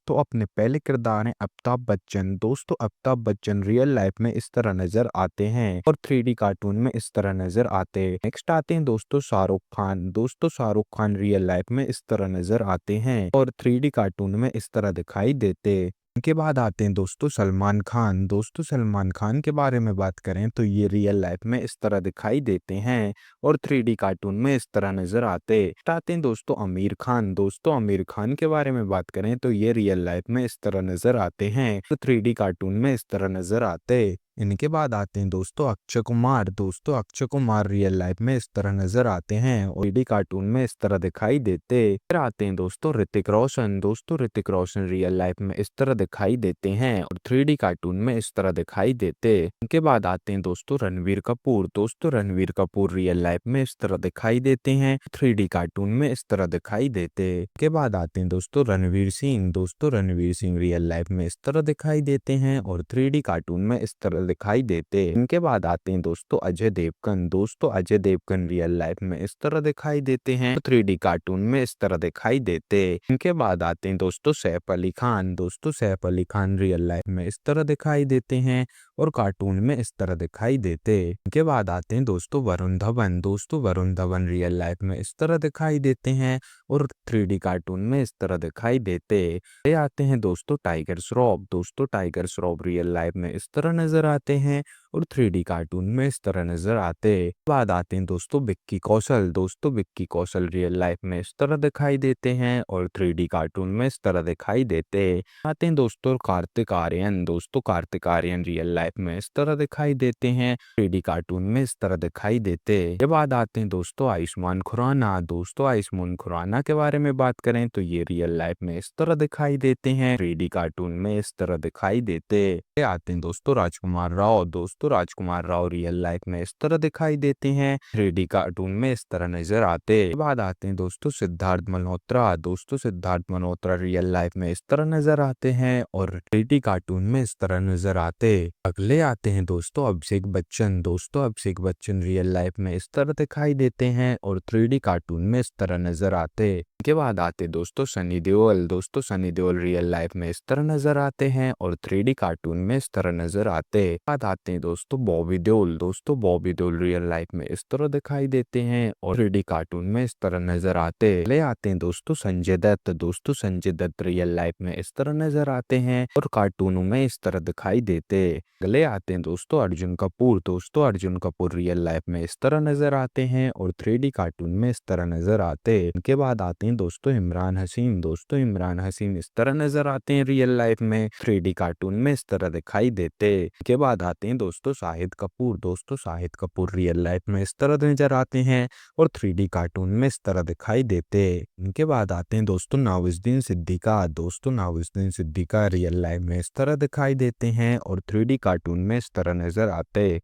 तो अपने पहले किरदार हैं अमिताभ बच्चन। दोस्तों अमिताभ बच्चन रियल लाइफ में इस तरह नजर आते हैं और 3D कार्टून में इस तरह नजर आते हैं। नेक्स्ट आते हैं दोस्तों शाहरुख खान। दोस्तों शाहरुख खान रियल लाइफ में इस तरह नजर आते हैं और 3D कार्टून में इस तरह दिखाई देते। इनके बाद आते हैं दोस्तों सलमान खान। दोस्तों सलमान खान के बारे में बात करें तो ये रियल लाइफ में इस तरह दिखाई देते हैं और 3D कार्टून में इस तरह नजर आते। आते हैं दोस्तों आमिर खान। दोस्तों आमिर खान के बारे में बात करें तो ये रियल लाइफ में इस तरह नजर आते हैं तो 3D कार्टून में इस तरह नजर आते। इनके बाद आते हैं दोस्तों अक्षय कुमार। दोस्तों अक्षय कुमार रियल लाइफ में इस तरह नजर आते हैं और 3D कार्टून में इस तरह दिखाई देते। फिर आते हैं दोस्तों ऋतिक रोशन। दोस्तों ऋतिक रोशन रियल लाइफ में इस तरह दिखाई देते हैं और 3D कार्टून में इस तरह दिखाई देते। इनके बाद आते हैं दोस्तों रणवीर कपूर। दोस्तों रणवीर कपूर रियल लाइफ में इस तरह दिखाई देते हैं, 3D कार्टून में इस तरह दिखाई देते। इनके बाद आते हैं दोस्तों रणवीर सिंह। दोस्तों रणवीर सिंह रियल लाइफ में इस तरह दिखाई देते हैं और 3D कार्टून में इस तरह दिखाई देते। इनके बाद आते हैं दोस्तों अजय देवगन। दोस्तों अजय देवगन रियल लाइफ में इस तरह दिखाई देते हैं, 3D कार्टून में इस तरह दिखाई देते। इनके बाद आते हैं दोस्तों सैफ अली खान। दोस्तों सैफ अली खान रियल लाइफ में इस तरह दिखाई देते हैं और कार्टून में इस तरह दिखाई देते। इनके बाद आते हैं दोस्तों वरुण धवन। दोस्तों वरुण धवन रियल लाइफ में इस तरह दिखाई देते हैं और 3D कार्टून में इस तरह दिखाई देते। ये आते हैं दोस्तों टाइगर श्रॉफ। दोस्तों टाइगर श्रॉफ रियल लाइफ में इस तरह नजर आते हैं और 3D कार्टून में इस तरह नजर आते। बाद आते हैं दोस्तों विक्की कौशल। दोस्तों विक्की कौशल रियल लाइफ में इस तरह दिखाई देते हैं और 3D कार्टून में इस तरह दिखाई देते। आते हैं दोस्तों कार्तिक आर्यन। दोस्तों कार्तिक आर्यन रियल लाइफ में इस तरह दिखाई देते हैं, 3D कार्टून में इस तरह दिखाई देते। के बाद आते हैं दोस्तों आयुष्मान खुराना। दोस्तों आयुष्मान खुराना के बारे में बात करें तो ये रियल लाइफ में इस तरह दिखाई देते हैं, 3D कार्टून में इस तरह दिखाई देते। आते हैं दोस्तों राजकुमार राव। दोस्तों राजकुमार राव रियल लाइफ में इस तरह दिखाई देते हैं, 3D कार्टून में इस तरह नजर आते। बाद आते हैं दोस्तों सिद्धार्थ मल्होत्रा। दोस्तों सिद्धार्थ मल्होत्रा रियल लाइफ में इस तरह नजर आते हैं और 3D कार्टून में इस तरह नजर आते। अगले आते हैं दोस्तों अभिषेक बच्चन। दोस्तों अभिषेक बच्चन रियल लाइफ में इस तरह दिखाई देते हैं और 3D कार्टून में इस तरह नजर आते। के बाद आते दोस्तों सनी देओल। दोस्तों सनी देओल रियल लाइफ में इस तरह नजर आते हैं और 3D कार्टून में इस तरह नजर आते। बाद आते हैं दोस्तों बॉबी देओल। दोस्तों बॉबी देओल रियल लाइफ में इस तरह दिखाई देते हैं और 3D कार्टून में इस तरह नजर आते। ले आते हैं दोस्तों संजय दत्त। दोस्तों संजय दत्त रियल लाइफ में इस तरह नजर आते हैं और कार्टूनों में इस तरह दिखाई देते। अगले आते हैं दोस्तों अर्जुन कपूर। दोस्तों अर्जुन कपूर रियल लाइफ में इस तरह नजर आते हैं और 3D कार्टून में इस तरह नजर आते। इनके बाद आते हैं दोस्तों इमरान हसीन। दोस्तों इमरान हसीन इस तरह नजर आते हैं रियल लाइफ में, 3D कार्टून में इस तरह दिखाई देते। इनके बाद आते हैं दोस्तों शाहिद कपूर। दोस्तों शाहिद कपूर रियल लाइफ में इस तरह नजर आते हैं और 3D कार्टून में इस तरह दिखाई देते। इनके बाद आते हैं दोस्तों नवाजुद्दीन सिद्दीकी। दोस्तों नवाजुद्दीन सिद्दीकी रियल लाइफ में इस तरह दिखाई देते हैं और 3D कार्टून में इस तरह नजर आते।